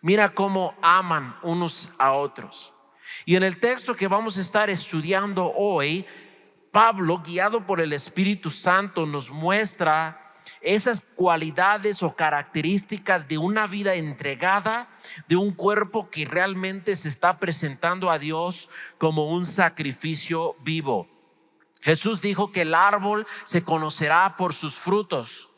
Mira cómo aman unos a otros. Y en el texto que vamos a estar estudiando hoy, Pablo, guiado por el Espíritu Santo, nos muestra esas cualidades o características de una vida entregada, de un cuerpo que realmente se está presentando a Dios como un sacrificio vivo. Jesús dijo que el árbol se conocerá por sus frutos.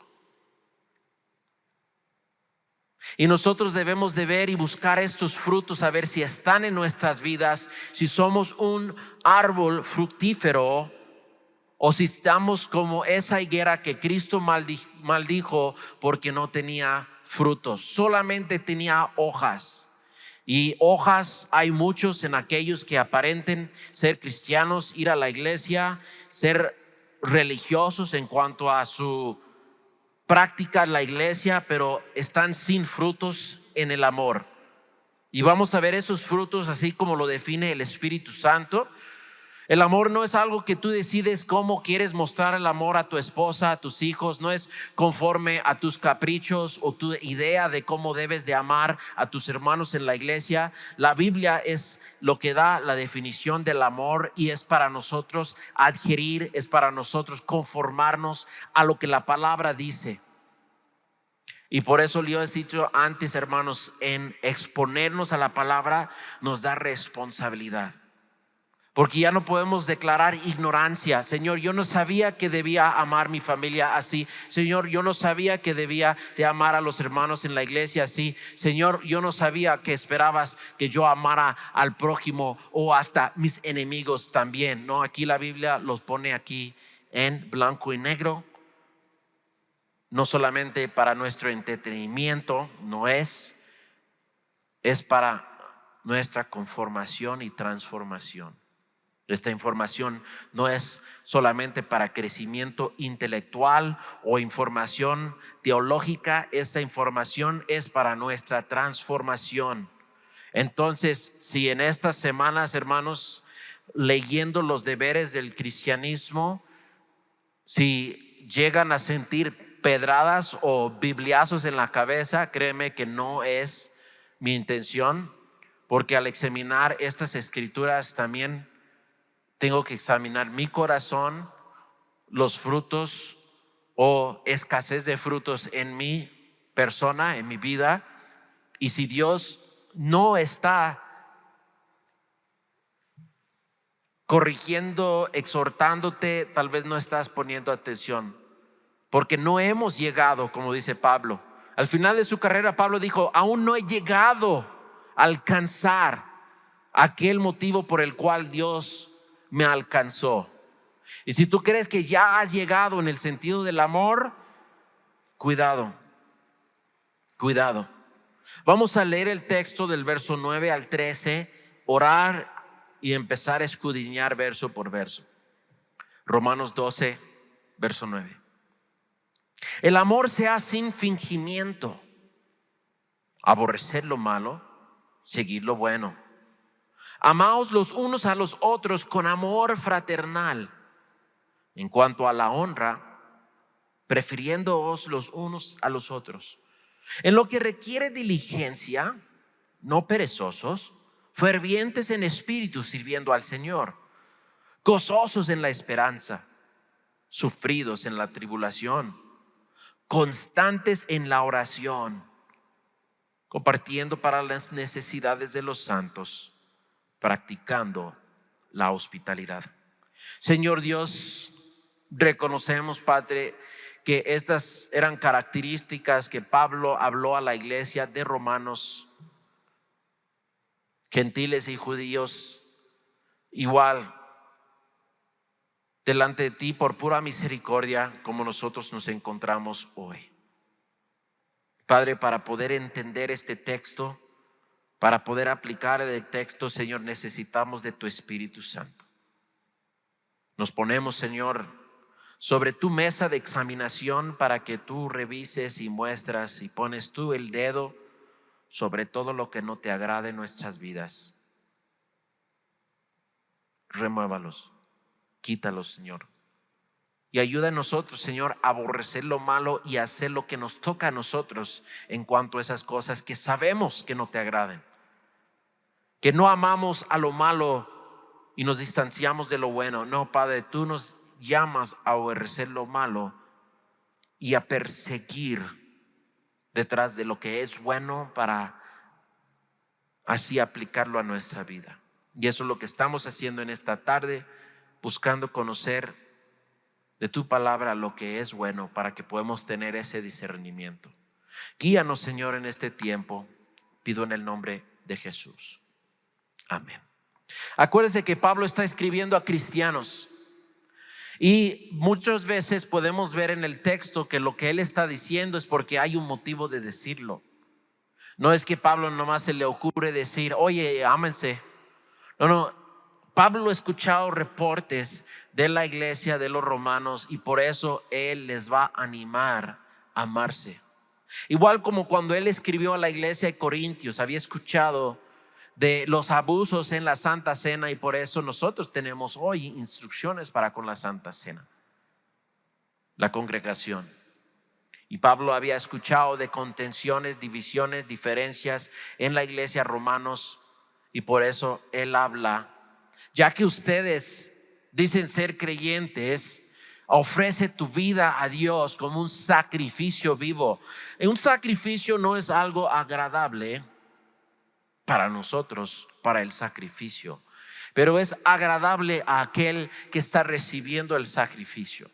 Y nosotros debemos de ver y buscar estos frutos, a ver si están en nuestras vidas, si somos un árbol fructífero o si estamos como esa higuera que Cristo maldijo porque no tenía frutos, solamente tenía hojas. Y hojas hay muchos en aquellos que aparenten ser cristianos, ir a la iglesia, ser religiosos en cuanto a su práctica en la iglesia, pero están sin frutos en el amor. Y vamos a ver esos frutos así como lo define el Espíritu Santo. El amor no es algo que tú decides cómo quieres mostrar el amor a tu esposa, a tus hijos. No es conforme a tus caprichos o tu idea de cómo debes de amar a tus hermanos en la iglesia. La Biblia es lo que da la definición del amor y es para nosotros adquirir, es para nosotros conformarnos a lo que la palabra dice. Y por eso yo he dicho antes, hermanos, en exponernos a la palabra nos da responsabilidad. Porque ya no podemos declarar ignorancia. Señor, yo no sabía que debía amar mi familia así. Señor, yo no sabía que debía de amar a los hermanos en la iglesia así. Señor, yo no sabía que esperabas que yo amara al prójimo o hasta mis enemigos también. No, aquí la Biblia los pone aquí en blanco y negro. No solamente para nuestro entretenimiento, no es para nuestra conformación y transformación. Esta información no es solamente para crecimiento intelectual o información teológica, esta información es para nuestra transformación. Entonces, si en estas semanas, hermanos, leyendo los deberes del cristianismo, si llegan a sentir pedradas o bibliazos en la cabeza, créeme que no es mi intención, porque al examinar estas escrituras también tengo que examinar mi corazón, los frutos o escasez de frutos en mi persona, en mi vida. Y si Dios no está corrigiendo, exhortándote, tal vez no estás poniendo atención, porque no hemos llegado, como dice Pablo. Al final de su carrera, Pablo dijo: aún no he llegado a alcanzar aquel motivo por el cual Dios me alcanzó. Y si tú crees que ya has llegado en el sentido del amor, cuidado, cuidado. Vamos a leer el texto del verso 9 al 13, orar y empezar a escudriñar verso por verso. Romanos 12, verso 9. El amor sea sin fingimiento, aborrecer lo malo, seguir lo bueno. Amaos los unos a los otros con amor fraternal. En cuanto a la honra, prefiriéndoos los unos a los otros. En lo que requiere diligencia, no perezosos, fervientes en espíritu, sirviendo al Señor, gozosos en la esperanza, sufridos en la tribulación, constantes en la oración, compartiendo para las necesidades de los santos, practicando la hospitalidad. Señor Dios, reconocemos, Padre, que estas eran características que Pablo habló a la iglesia de Romanos, gentiles y judíos, igual delante de ti por pura misericordia, como nosotros nos encontramos hoy. Padre, para poder entender este texto, para poder aplicar el texto, Señor, necesitamos de tu Espíritu Santo. Nos ponemos, Señor, sobre tu mesa de examinación para que tú revises y muestras y pones tú el dedo sobre todo lo que no te agrade en nuestras vidas. Remuévalos, quítalos, Señor. Y ayuda a nosotros, Señor, a aborrecer lo malo y a hacer lo que nos toca a nosotros en cuanto a esas cosas que sabemos que no te agraden. Que no amamos a lo malo y nos distanciamos de lo bueno. No, Padre, tú nos llamas a aborrecer lo malo y a perseguir detrás de lo que es bueno para así aplicarlo a nuestra vida. Y eso es lo que estamos haciendo en esta tarde, buscando conocer de tu palabra lo que es bueno para que podamos tener ese discernimiento. Guíanos, Señor, en este tiempo. Pido en el nombre de Jesús. Amén. Acuérdense que Pablo está escribiendo a cristianos y muchas veces podemos ver en el texto que lo que él está diciendo es porque hay un motivo de decirlo. No es que Pablo nomás se le ocurre decir, oye, ámense. No. Pablo ha escuchado reportes de la iglesia de los romanos y por eso él les va a animar a amarse. Igual como cuando él escribió a la iglesia de Corintios, había escuchado de los abusos en la Santa Cena y por eso nosotros tenemos hoy instrucciones para con la Santa Cena, la congregación. Y Pablo había escuchado de contenciones, divisiones, diferencias en la iglesia romanos y por eso él habla. Ya que ustedes dicen ser creyentes, ofrece tu vida a Dios como un sacrificio vivo. Un sacrificio no es algo agradable para nosotros, para el sacrificio, pero es agradable a aquel que está recibiendo el sacrificio.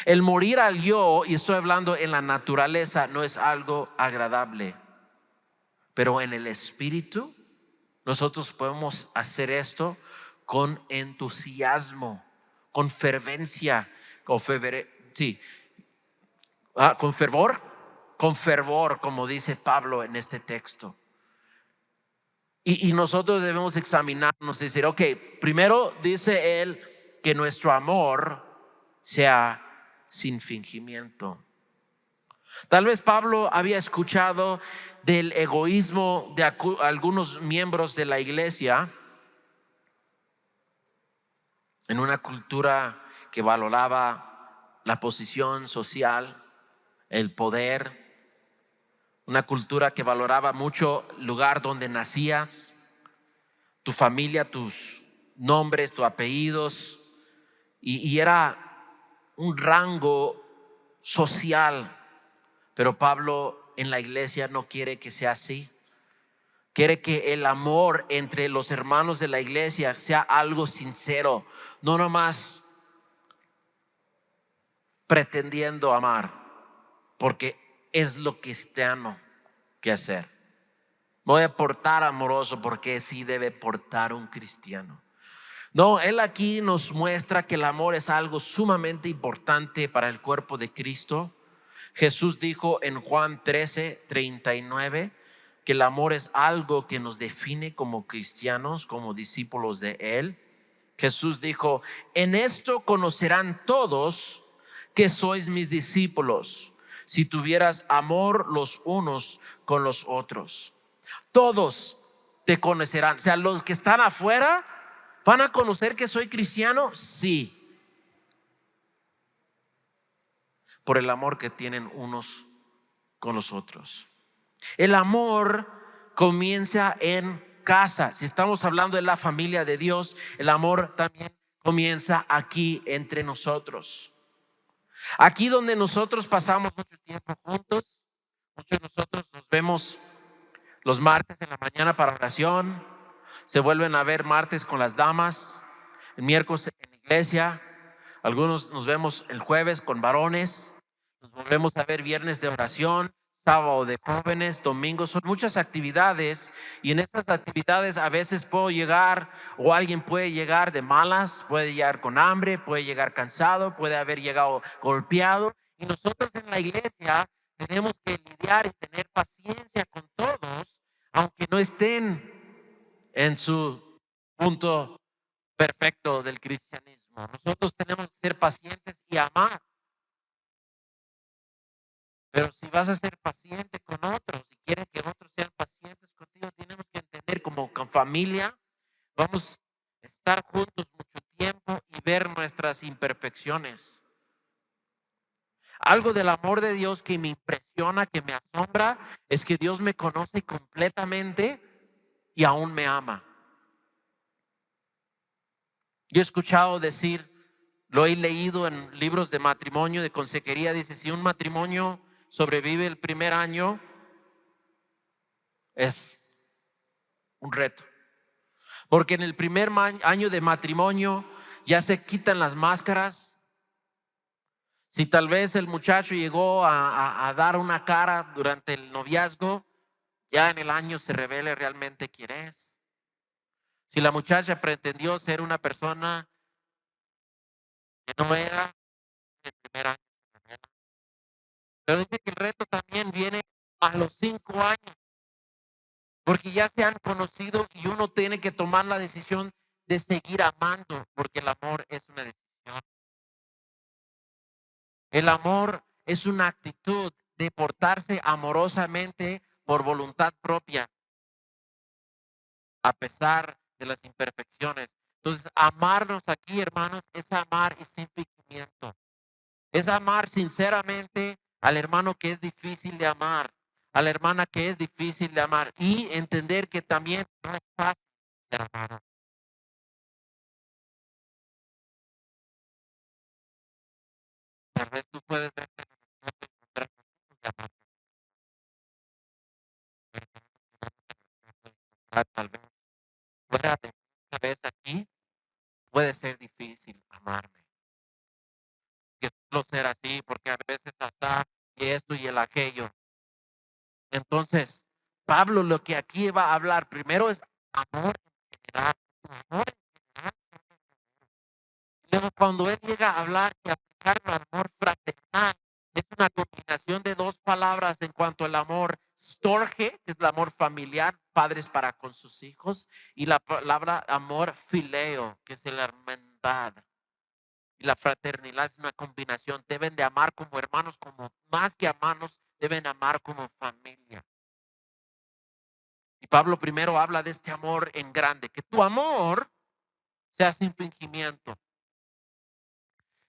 El morir al yo, y estoy hablando en la naturaleza, no es algo agradable, pero en el espíritu nosotros podemos hacer esto con entusiasmo, con fervencia, con fervor, como dice Pablo en este texto. Y nosotros debemos examinarnos y decir, ok, primero dice él que nuestro amor sea sin fingimiento. Tal vez Pablo había escuchado del egoísmo de algunos miembros de la iglesia en una cultura que valoraba la posición social, el poder, una cultura que valoraba mucho el lugar donde nacías, tu familia, tus nombres, tus apellidos, y era un rango social. Pero Pablo en la iglesia no quiere que sea así. Quiere que el amor entre los hermanos de la iglesia sea algo sincero, no nomás pretendiendo amar, porque es lo cristiano que hacer. Voy a portar amoroso porque así debe portar un cristiano. No, él aquí nos muestra que el amor es algo sumamente importante para el cuerpo de Cristo. Jesús dijo en Juan 13:39 que el amor es algo que nos define como cristianos, como discípulos de Él. Jesús dijo, en esto conocerán todos que sois mis discípulos, si tuvieras amor los unos con los otros. Todos te conocerán. O sea, los que están afuera van a conocer que soy cristiano, sí, por el amor que tienen unos con los otros. El amor comienza en casa. Si estamos hablando de la familia de Dios, el amor también comienza aquí entre nosotros. Aquí donde nosotros pasamos mucho tiempo juntos, muchos de nosotros nos vemos los martes en la mañana para oración, se vuelven a ver martes con las damas, el miércoles en la iglesia, algunos nos vemos el jueves con varones, nos volvemos a ver viernes de oración, sábado de jóvenes, domingos, son muchas actividades y en estas actividades a veces puedo llegar o alguien puede llegar de malas, puede llegar con hambre, puede llegar cansado, puede haber llegado golpeado y nosotros en la iglesia tenemos que lidiar y tener paciencia con todos, aunque no estén en su punto perfecto del cristianismo. Nosotros tenemos que ser pacientes y amar. Pero si vas a ser paciente con otros y quieres que otros sean pacientes contigo, tenemos que entender como con familia vamos a estar juntos mucho tiempo y y ver nuestras imperfecciones. Algo del amor de Dios que me impresiona, que me asombra, es que Dios me conoce completamente y aún me ama. Yo he escuchado decir, lo he leído en libros de matrimonio, de consejería, dice, si un matrimonio sobrevive el primer año, es un reto. Porque en el primer año de matrimonio ya se quitan las máscaras. Si tal vez el muchacho llegó a dar una cara durante el noviazgo, ya en el año se revele realmente quién es. Si la muchacha pretendió ser una persona que no era el primer año. Pero dice que el reto también viene a los 5 años, porque ya se han conocido y uno tiene que tomar la decisión de seguir amando, porque el amor es una decisión. El amor es una actitud de portarse amorosamente por voluntad propia, a pesar de las imperfecciones. Entonces, amarnos aquí, hermanos, es amar y sin fingimiento. Es amar sinceramente al hermano que es difícil de amar, a la hermana que es difícil de amar y entender que también no es fácil de amar. Tal vez tú puedes ver que no te encuentras de amar, tal vez fuera de una vez aquí puede ser difícil amarme. Que solo ser así, porque a veces hasta y esto y el aquello. Entonces, Pablo lo que aquí va a hablar primero es amor en general. Amor en general. Luego, cuando él llega a hablar y aplicar el amor fraternal, es una combinación de dos palabras en cuanto al amor storge, que es el amor familiar, padres para con sus hijos, y la palabra amor fileo, que es la hermandad. Y la fraternidad es una combinación. Deben de amar como hermanos, como más que hermanos, deben amar como familia. Y Pablo primero habla de este amor en grande, que tu amor sea sin fingimiento.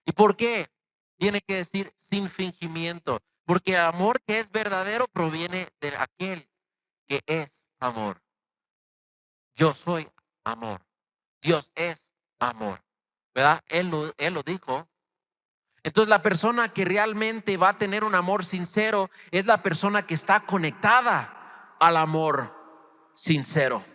¿Y por qué? Tiene que decir sin fingimiento. Porque el amor que es verdadero proviene de aquel que es amor. Yo soy amor. Dios es amor. ¿Verdad? Él lo dijo. Entonces la persona que realmente va a tener un amor sincero es la persona que está conectada al amor sincero.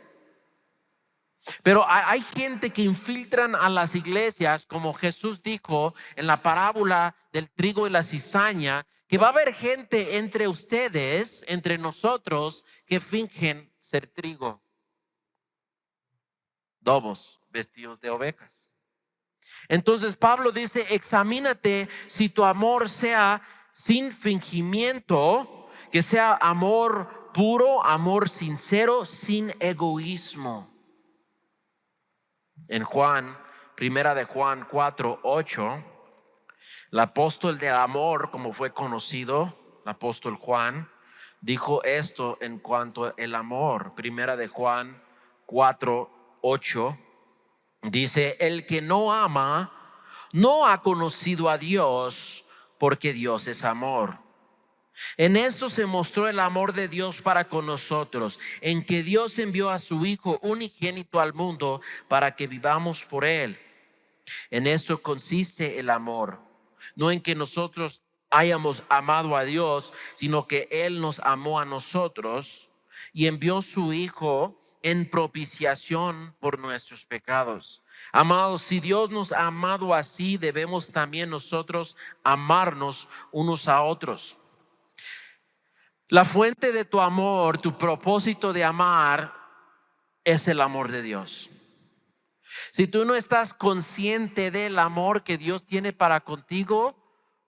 Pero hay gente que infiltran a las iglesias, como Jesús dijo en la parábola del trigo y la cizaña, que va a haber gente entre ustedes, entre nosotros, que fingen ser trigo, lobos vestidos de ovejas. Entonces Pablo dice, examínate si tu amor sea sin fingimiento, que sea amor puro, amor sincero, sin egoísmo. En Juan, primera de Juan 4:8, el apóstol del amor, como fue conocido, el apóstol Juan, dijo esto en cuanto al amor. Primera de Juan 4:8 dice, el que no ama no ha conocido a Dios, porque Dios es amor. En esto se mostró el amor de Dios para con nosotros, en que Dios envió a su Hijo unigénito al mundo para que vivamos por Él. En esto consiste el amor, no en que nosotros hayamos amado a Dios, sino que Él nos amó a nosotros y envió su Hijo en propiciación por nuestros pecados. Amados, si Dios nos ha amado así, debemos también nosotros amarnos unos a otros. La fuente de tu amor, tu propósito de amar, es el amor de Dios. Si tú no estás consciente del amor que Dios tiene para contigo,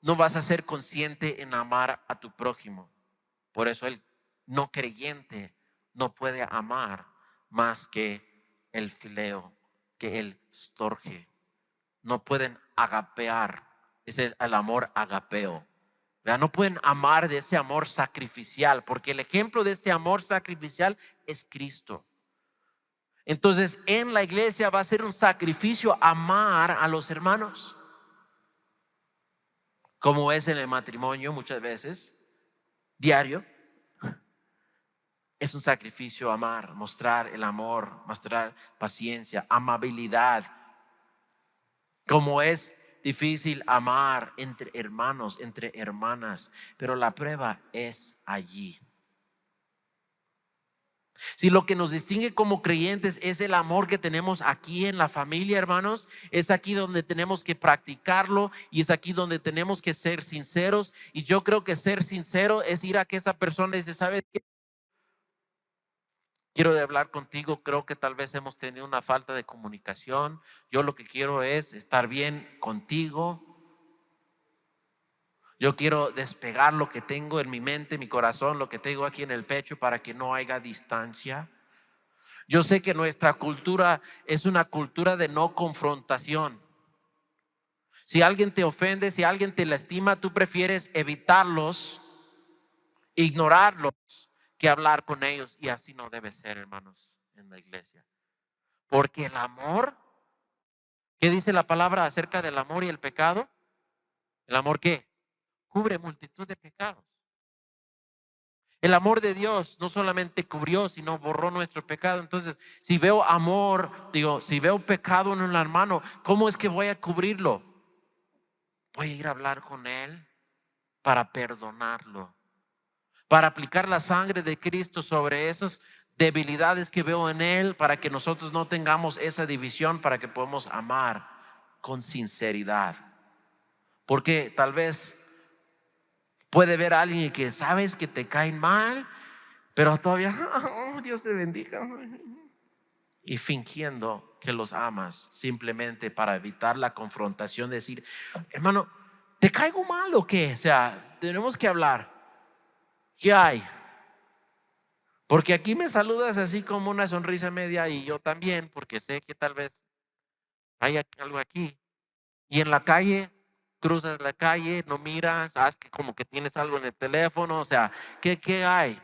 no vas a ser consciente en amar a tu prójimo. Por eso el no creyente no puede amar más que el fileo, que el storge. No pueden agapear, es el amor agapeo. ¿Verdad? No pueden amar de ese amor sacrificial, porque el ejemplo de este amor sacrificial es Cristo. Entonces en la iglesia va a ser un sacrificio amar a los hermanos, como es en el matrimonio muchas veces, diario. Es un sacrificio amar, mostrar el amor, mostrar paciencia, amabilidad. Como es difícil amar entre hermanos, entre hermanas, pero la prueba es allí. Si lo que nos distingue como creyentes es el amor que tenemos aquí en la familia, hermanos, es aquí donde tenemos que practicarlo y es aquí donde tenemos que ser sinceros. Y yo creo que ser sincero es ir a que esa persona dice, ¿sabes qué? Quiero hablar contigo, creo que tal vez hemos tenido una falta de comunicación. Yo lo que quiero es estar bien contigo. Yo quiero despegar lo que tengo en mi mente, mi corazón, lo que tengo aquí en el pecho para que no haya distancia. Yo sé que nuestra cultura es una cultura de no confrontación. Si alguien te ofende, si alguien te lastima, tú prefieres evitarlos, ignorarlos, que hablar con ellos. Y así no debe ser, hermanos, en la iglesia. Porque el amor, ¿qué dice la palabra acerca del amor y el pecado? ¿El amor qué? Cubre multitud de pecados. El amor de Dios no solamente cubrió, sino borró nuestro pecado. Entonces, si veo amor, si veo pecado en un hermano, ¿cómo es que voy a cubrirlo? Voy a ir a hablar con él para perdonarlo, para aplicar la sangre de Cristo sobre esas debilidades que veo en él, para que nosotros no tengamos esa división, para que podamos amar con sinceridad. Porque tal vez puede ver a alguien que sabes que te caen mal, pero todavía, oh, Dios te bendiga, y fingiendo que los amas simplemente para evitar la confrontación, decir, hermano, ¿te caigo mal o qué? O sea, tenemos que hablar. ¿Qué hay? Porque aquí me saludas así como una sonrisa media y yo también, porque sé que tal vez hay algo aquí. Y en la calle, cruzas la calle, no miras, haz que como que tienes algo en el teléfono. O sea, ¿qué hay?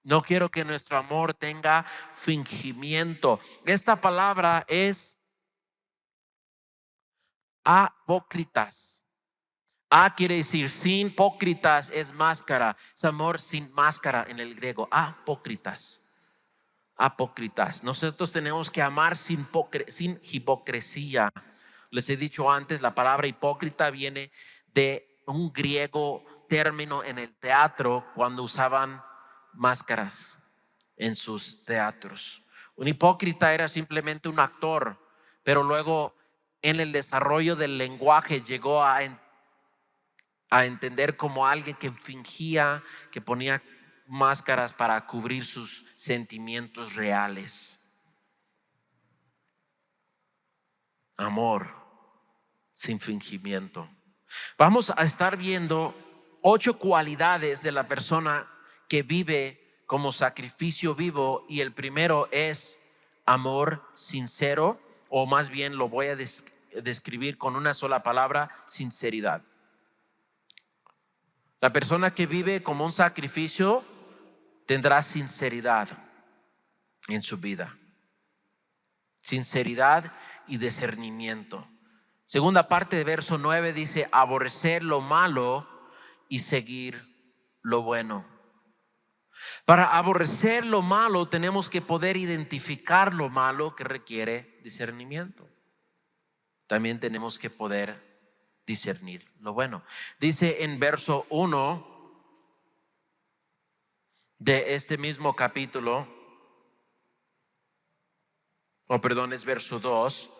No quiero que nuestro amor tenga fingimiento. Esta palabra es apócritas. A quiere decir sin, hipócritas es máscara. Es amor sin máscara en el griego. Apócritas. Apócritas. Nosotros tenemos que amar sin hipocresía. Les he dicho antes, la palabra hipócrita viene de un griego término en el teatro cuando usaban máscaras en sus teatros. Un hipócrita era simplemente un actor, pero luego en el desarrollo del lenguaje llegó a entender como alguien que fingía, que ponía máscaras para cubrir sus sentimientos reales. Amor sin fingimiento. Vamos a estar viendo 8 cualidades de la persona que vive como sacrificio vivo, y el primero es amor sincero, o más bien lo voy a describir con una sola palabra: sinceridad. La persona que vive como un sacrificio tendrá sinceridad en su vida. Sinceridad y discernimiento. Segunda parte de verso 9 dice: aborrecer lo malo y seguir lo bueno. Para aborrecer lo malo tenemos que poder identificar lo malo, que requiere discernimiento. También tenemos que poder discernir lo bueno. Dice en verso 1 de este mismo capítulo, es verso 2: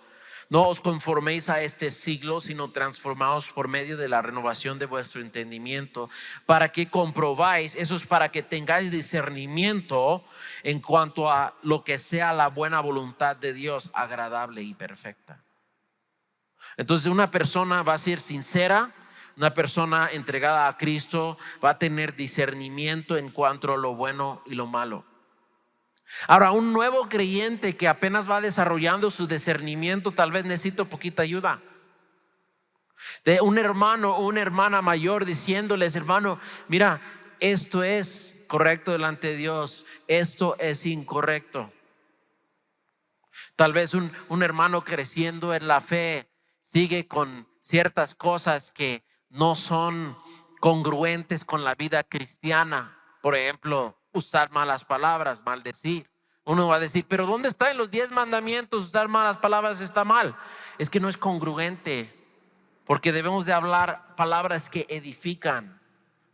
no os conforméis a este siglo, sino transformaos por medio de la renovación de vuestro entendimiento, para que comprobáis, eso es para que tengáis discernimiento en cuanto a lo que sea la buena voluntad de Dios, agradable y perfecta. Entonces una persona va a ser sincera, una persona entregada a Cristo va a tener discernimiento en cuanto a lo bueno y lo malo. Ahora, un nuevo creyente que apenas va desarrollando su discernimiento tal vez necesita poquita ayuda de un hermano o una hermana mayor, diciéndoles: hermano, mira, esto es correcto delante de Dios, esto es incorrecto. Tal vez un hermano creciendo en la fe sigue con ciertas cosas que no son congruentes con la vida cristiana. Por ejemplo, usar malas palabras, maldecir. Uno va a decir, pero ¿dónde está en los 10 mandamientos? Usar malas palabras está mal. Es que no es congruente, porque debemos de hablar palabras que edifican,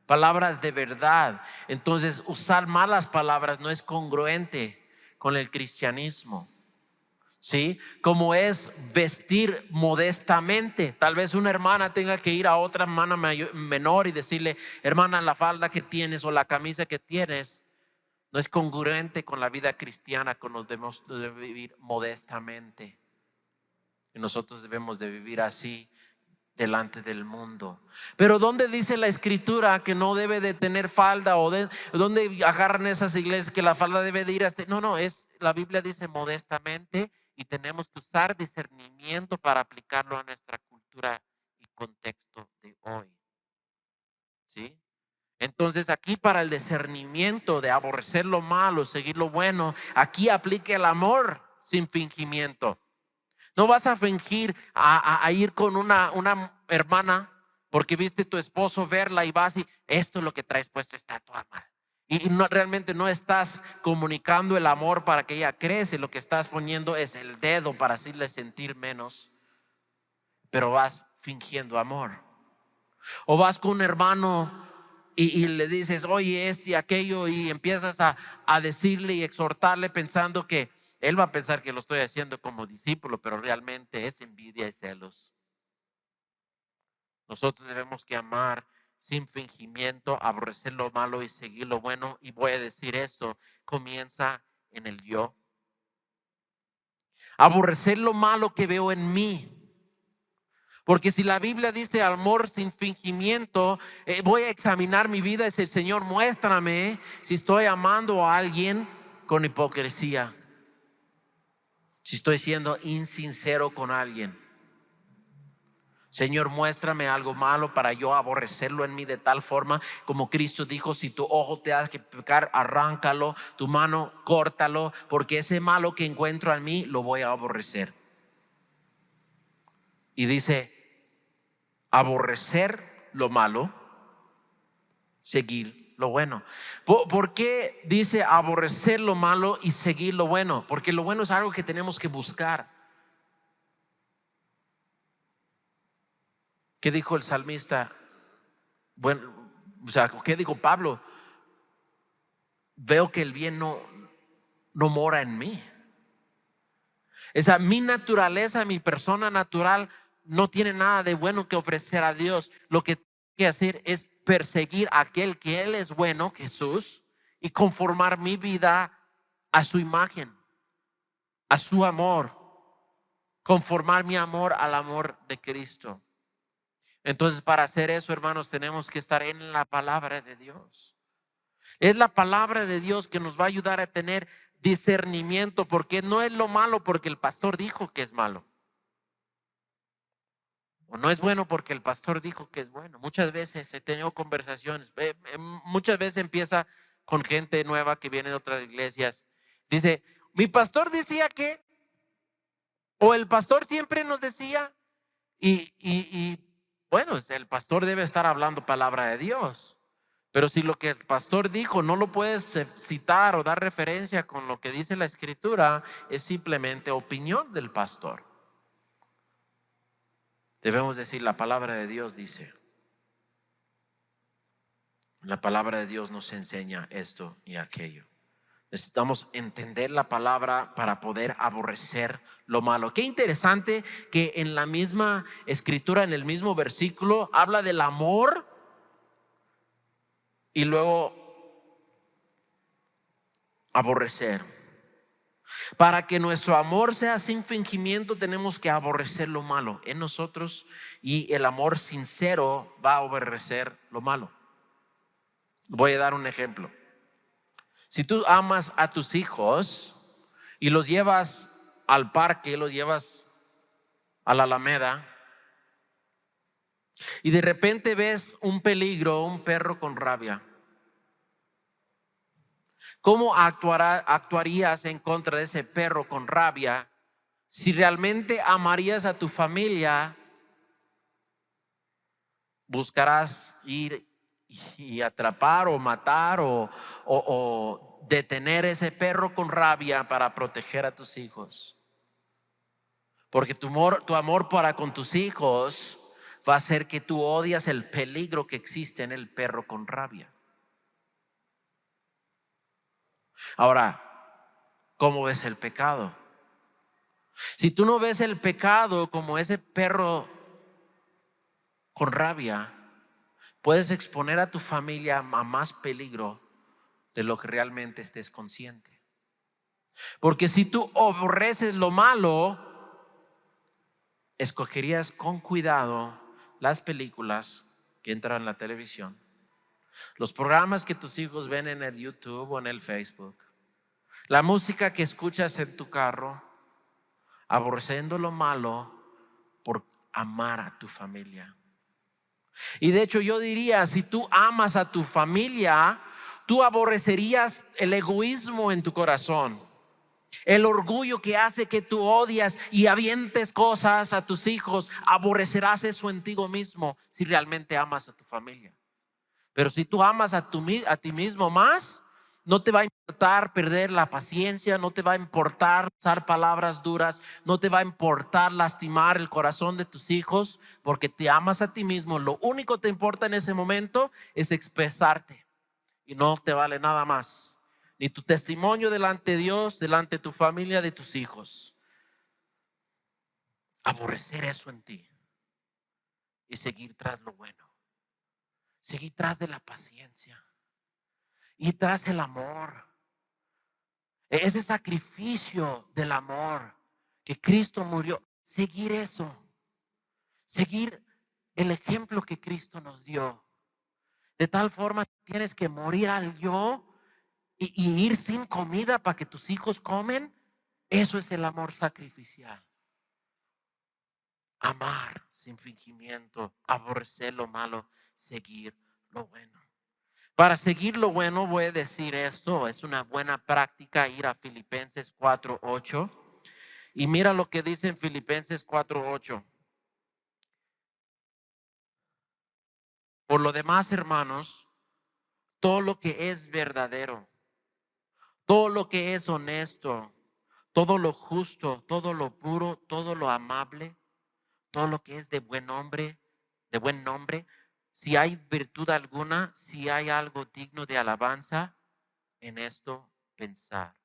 palabras de verdad. Entonces, usar malas palabras no es congruente con el cristianismo. ¿Sí? Como es vestir modestamente. Tal vez una hermana tenga que ir a otra hermana menor y decirle, hermana, la falda que tienes o la camisa que tienes no es congruente con la vida cristiana, que nos debemos de vivir modestamente. Y nosotros debemos de vivir así delante del mundo. Pero ¿dónde dice la escritura que no debe de tener falda? O dónde agarran esas iglesias que la falda debe de ir hasta? No, la Biblia dice modestamente, y tenemos que usar discernimiento para aplicarlo a nuestra cultura y contexto de hoy. ¿Sí? Entonces aquí, para el discernimiento de aborrecer lo malo, seguir lo bueno, aquí aplica el amor sin fingimiento. No vas a fingir a ir con una hermana porque viste tu esposo verla y vas y esto es lo que traes puesto, está toda mal. Y no, realmente no estás comunicando el amor para que ella crece. Lo que estás poniendo es el dedo para hacerle sentir menos, pero vas fingiendo amor. O vas con un hermano y le dices, oye, este y aquello, y empiezas a decirle y exhortarle pensando que él va a pensar que lo estoy haciendo como discípulo, pero realmente es envidia y celos. Nosotros debemos que amar sin fingimiento, aborrecer lo malo y seguir lo bueno. Y voy a decir esto, comienza en el yo. Aborrecer lo malo que veo en mí. Porque si la Biblia dice amor sin fingimiento, voy a examinar mi vida y decir, Señor, muéstrame si estoy amando a alguien con hipocresía, si estoy siendo insincero con alguien. Señor, muéstrame algo malo para yo aborrecerlo en mí de tal forma como Cristo dijo, si tu ojo te hace pecar, arráncalo, tu mano, córtalo, porque ese malo que encuentro en mí lo voy a aborrecer. Y dice, aborrecer lo malo, seguir lo bueno. ¿Por qué dice aborrecer lo malo y seguir lo bueno? Porque lo bueno es algo que tenemos que buscar. ¿Qué dijo el salmista? Bueno, o sea, ¿qué dijo Pablo? Veo que el bien no mora en mí. Esa mi naturaleza, mi persona natural no tiene nada de bueno que ofrecer a Dios. Lo que tengo que hacer es perseguir a aquel que Él es bueno, Jesús, y conformar mi vida a su imagen, a su amor, conformar mi amor al amor de Cristo. Entonces, para hacer eso, hermanos, tenemos que estar en la palabra de Dios. Es la palabra de Dios que nos va a ayudar a tener discernimiento, porque no es lo malo porque el pastor dijo que es malo. O no es bueno porque el pastor dijo que es bueno. Muchas veces he tenido conversaciones, muchas veces empieza con gente nueva que viene de otras iglesias. Dice, mi pastor decía que, o el pastor siempre nos decía, y bueno, el pastor debe estar hablando palabra de Dios. Pero si lo que el pastor dijo no lo puedes citar o dar referencia con lo que dice la escritura, es simplemente opinión del pastor. Debemos decir, la palabra de Dios dice. La palabra de Dios nos enseña esto y aquello. Necesitamos entender la palabra para poder aborrecer lo malo. Qué interesante que en la misma escritura, en el mismo versículo, habla del amor y luego aborrecer. Para que nuestro amor sea sin fingimiento, tenemos que aborrecer lo malo en nosotros, y el amor sincero va a aborrecer lo malo. Voy a dar un ejemplo. Si tú amas a tus hijos y los llevas al parque, los llevas a la Alameda, y de repente ves un peligro, un perro con rabia, ¿cómo actuarías en contra de ese perro con rabia Si realmente amarías a tu familia, buscarás ir y atrapar o matar o detener ese perro con rabia para proteger a tus hijos. Porque tu amor para con tus hijos va a hacer que tú odias el peligro que existe en el perro con rabia. Ahora, ¿cómo ves el pecado? Si tú no ves el pecado como ese perro con rabia, puedes exponer a tu familia a más peligro de lo que realmente estés consciente. Porque si tú aborreces lo malo, escogerías con cuidado las películas que entran en la televisión, los programas que tus hijos ven en el YouTube o en el Facebook, la música que escuchas en tu carro, aborreciendo lo malo por amar a tu familia. Y de hecho yo diría, si tú amas a tu familia, tú aborrecerías el egoísmo en tu corazón, el orgullo que hace que tú odias y avientes cosas a tus hijos. Aborrecerás eso en ti mismo si realmente amas a tu familia. Pero si tú amas a ti mismo más, no te va a importar perder la paciencia, no te va a importar usar palabras duras, no te va a importar lastimar el corazón de tus hijos, porque te amas a ti mismo. Lo único que te importa en ese momento es expresarte y no te vale nada más, ni tu testimonio delante de Dios, delante de tu familia, de tus hijos. Aborrecer eso en ti y seguir tras lo bueno, seguir tras de la paciencia y tras el amor. Ese sacrificio del amor que Cristo murió, seguir eso, seguir el ejemplo que Cristo nos dio. De tal forma tienes que morir al yo y ir sin comida para que tus hijos comen. Eso es el amor sacrificial. Amar sin fingimiento, aborrecer lo malo, seguir lo bueno. Para seguir lo bueno voy a decir esto, es una buena práctica ir a Filipenses 4:8. Y mira lo que dice en Filipenses 4:8. Por lo demás, hermanos, todo lo que es verdadero, todo lo que es honesto, todo lo justo, todo lo puro, todo lo amable, todo lo que es de buen nombre, si hay virtud alguna, si hay algo digno de alabanza, en esto pensar.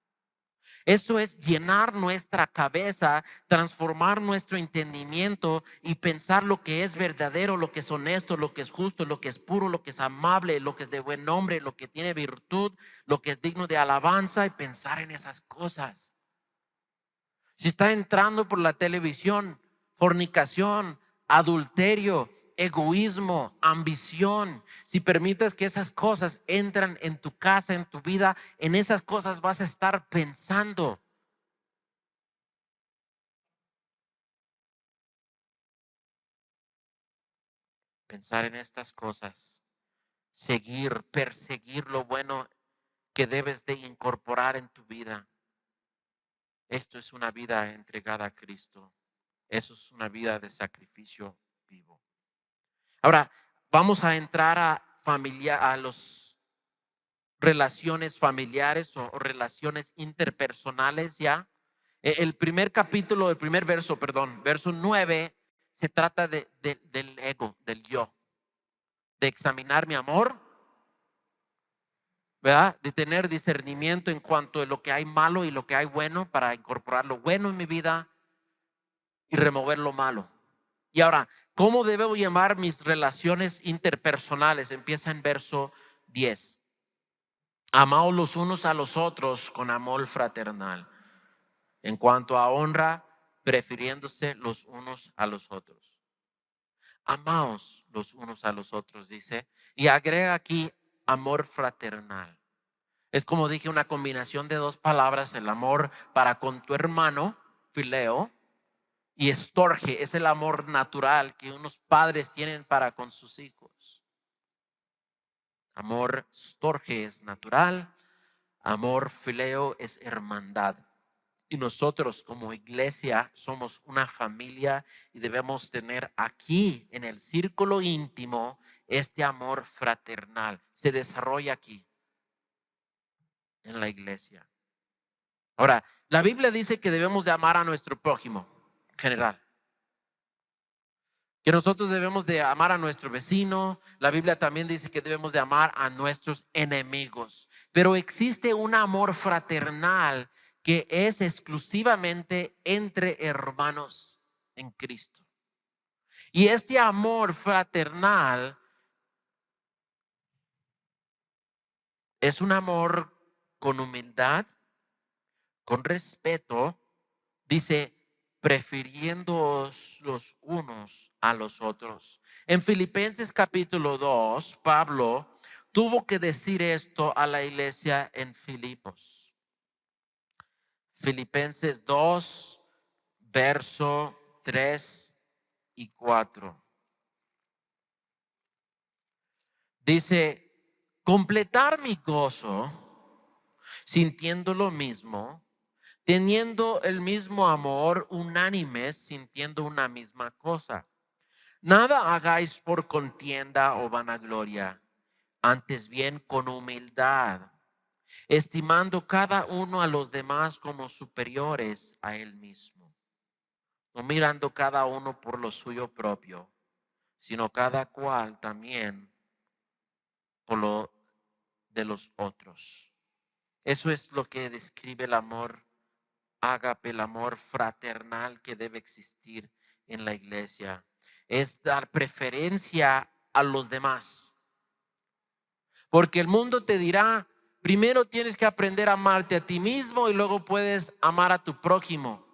Esto es llenar nuestra cabeza, transformar nuestro entendimiento y pensar lo que es verdadero, lo que es honesto, lo que es justo, lo que es puro, lo que es amable, lo que es de buen nombre, lo que tiene virtud, lo que es digno de alabanza, y pensar en esas cosas. Si está entrando por la televisión, fornicación, adulterio, egoísmo, ambición, si permites que esas cosas entran en tu casa, en tu vida, en esas cosas vas a estar pensando. Pensar en estas cosas, seguir, perseguir lo bueno que debes de incorporar en tu vida. Esto es una vida entregada a Cristo. Eso es una vida de sacrificio vivo. Ahora, vamos a entrar a los relaciones familiares o relaciones interpersonales ya. El primer capítulo, el primer verso, perdón, verso 9, se trata del ego, del yo, de examinar mi amor, ¿verdad? De tener discernimiento en cuanto a lo que hay malo y lo que hay bueno para incorporar lo bueno en mi vida y remover lo malo. Y ahora, ¿cómo debo llamar mis relaciones interpersonales? Empieza en verso 10. Amaos los unos a los otros con amor fraternal. En cuanto a honra, prefiriéndose los unos a los otros. Amaos los unos a los otros, dice. Y agrega aquí amor fraternal. Es como dije, una combinación de dos palabras, el amor para con tu hermano, fileo, y estorge, es el amor natural que unos padres tienen para con sus hijos. Amor storge es natural, amor fileo es hermandad. Y nosotros como iglesia somos una familia y debemos tener aquí en el círculo íntimo este amor fraternal. Se desarrolla aquí en la iglesia. Ahora, la Biblia dice que debemos de amar a nuestro prójimo en general. Que nosotros debemos de amar a nuestro vecino. La Biblia también dice que debemos de amar a nuestros enemigos. Pero existe un amor fraternal que es exclusivamente entre hermanos en Cristo. Y este amor fraternal es un amor con humildad, con respeto, dice, prefiriéndoos los unos a los otros. En Filipenses capítulo 2, Pablo tuvo que decir esto a la iglesia en Filipos. Filipenses 2, verso 3 y 4. Dice, completar mi gozo sintiendo lo mismo, teniendo el mismo amor, unánimes, sintiendo una misma cosa. Nada hagáis por contienda o vanagloria, antes bien con humildad, estimando cada uno a los demás como superiores a él mismo, no mirando cada uno por lo suyo propio, sino cada cual también por lo de los otros. Eso es lo que describe el amor ágape, el amor fraternal que debe existir en la iglesia. Es dar preferencia a los demás. Porque el mundo te dirá, primero tienes que aprender a amarte a ti mismo y luego puedes amar a tu prójimo.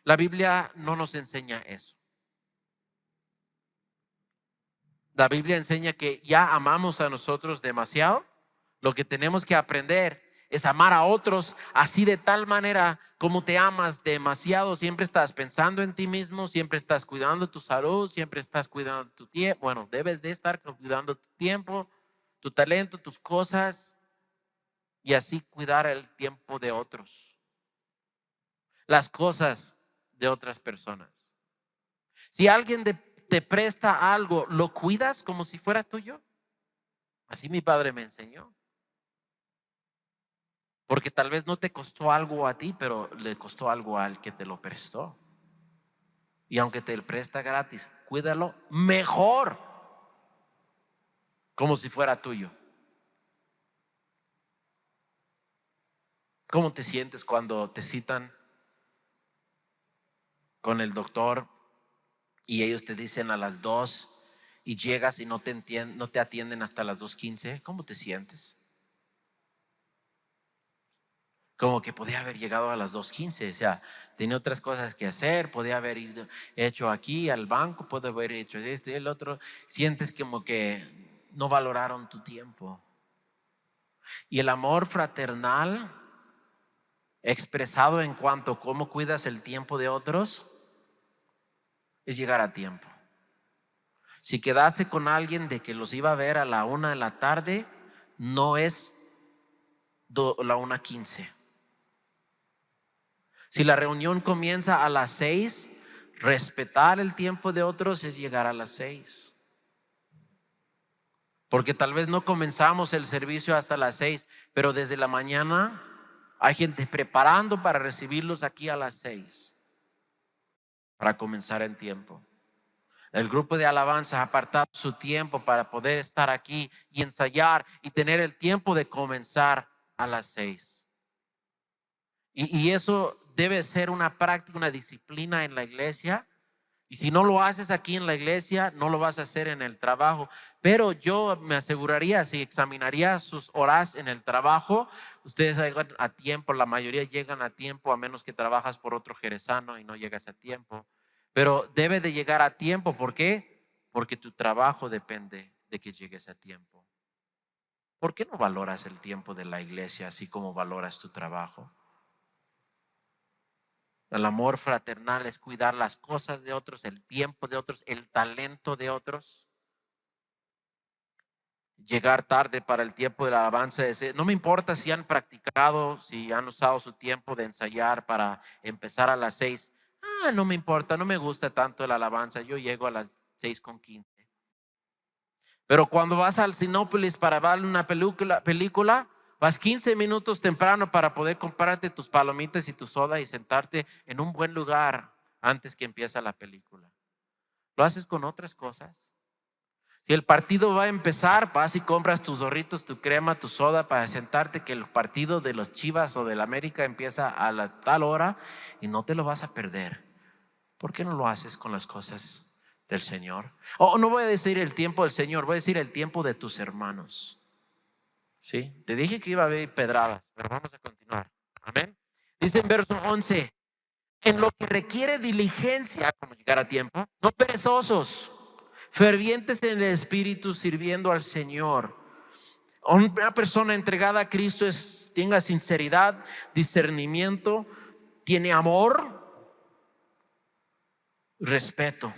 La Biblia no nos enseña eso. La Biblia enseña que ya amamos a nosotros demasiado. Lo que tenemos que aprender es amar a otros así de tal manera como te amas demasiado. Siempre estás pensando en ti mismo, siempre estás cuidando tu salud, siempre estás cuidando tu tiempo. Bueno, debes de estar cuidando tu tiempo, tu talento, tus cosas y así cuidar el tiempo de otros, las cosas de otras personas. Si alguien te presta algo, ¿lo cuidas como si fuera tuyo? Así mi padre me enseñó. Porque tal vez no te costó algo a ti, pero le costó algo al que te lo prestó. Y aunque te lo presta gratis, cuídalo mejor, como si fuera tuyo. ¿Cómo te sientes cuando te citan con el doctor y ellos te dicen a las 2 y llegas y no te atienden hasta las 2:15? ¿Cómo te sientes? Como que podía haber llegado a las 2:15, o sea, tenía otras cosas que hacer, podía haber hecho aquí al banco, podía haber hecho esto y el otro. Sientes como que no valoraron tu tiempo. Y el amor fraternal expresado en cuanto a cómo cuidas el tiempo de otros es llegar a tiempo. Si quedaste con alguien de que los iba a ver a la 1 de la tarde, no es la 1:15. Si la reunión comienza a las 6, respetar el tiempo de otros es llegar a las 6. Porque tal vez no comenzamos el servicio hasta las 6, pero desde la mañana hay gente preparando para recibirlos aquí a las 6, para comenzar en tiempo. El grupo de alabanza ha apartado su tiempo para poder estar aquí y ensayar y tener el tiempo de comenzar a las 6. Y eso debe ser una práctica, una disciplina en la iglesia. Y si no lo haces aquí en la iglesia, no lo vas a hacer en el trabajo. Pero yo me aseguraría, si examinaría sus horas en el trabajo, ustedes llegan a tiempo, la mayoría llegan a tiempo, a menos que trabajas por otro jerezano y no llegas a tiempo. Pero debe de llegar a tiempo. ¿Por qué? Porque tu trabajo depende de que llegues a tiempo. ¿Por qué no valoras el tiempo de la iglesia así como valoras tu trabajo? El amor fraternal es cuidar las cosas de otros, el tiempo de otros, el talento de otros. llegar tarde para el tiempo de la alabanza. No me importa si han practicado, si han usado su tiempo de ensayar para empezar a las 6. No me importa, no me gusta tanto la alabanza. Yo llego a las 6:15. Pero cuando vas al Sinópolis para ver una película, vas 15 minutos temprano para poder comprarte tus palomitas y tu soda y sentarte en un buen lugar antes que empiece la película. ¿Lo haces con otras cosas? Si el partido va a empezar, vas y compras tus Doritos, tu crema, tu soda para sentarte que el partido de los Chivas o del América empieza a la tal hora y no te lo vas a perder. ¿Por qué no lo haces con las cosas del Señor? No voy a decir el tiempo del Señor, voy a decir el tiempo de tus hermanos. ¿Sí? Te dije que iba a haber pedradas, pero vamos a continuar. Amén. Dice en verso 11, en lo que requiere diligencia, como llegar a tiempo, no perezosos, fervientes en el espíritu, sirviendo al Señor. Una persona entregada a Cristo tenga sinceridad, discernimiento, tiene amor, respeto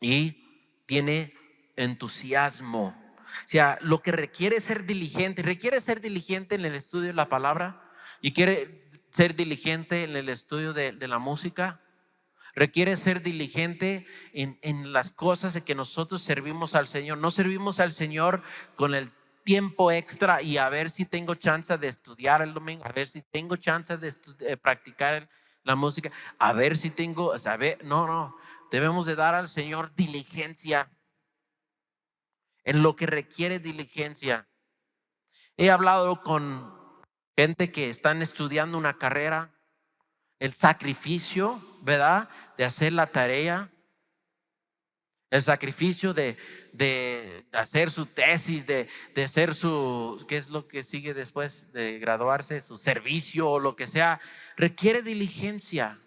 y tiene entusiasmo. O sea, lo que requiere ser diligente en el estudio de la palabra y quiere ser diligente en el estudio de la música. Requiere ser diligente en las cosas en que nosotros servimos al Señor. No servimos al Señor con el tiempo extra y a ver si tengo chance de estudiar el domingo, a ver si tengo chance de practicar la música, a ver si tengo, saber. No, debemos de dar al Señor diligencia en lo que requiere diligencia. He hablado con gente que están estudiando una carrera, el sacrificio, ¿verdad? De hacer la tarea, el sacrificio de hacer su tesis, de hacer su, ¿qué es lo que sigue después de graduarse? Su servicio o lo que sea, requiere diligencia.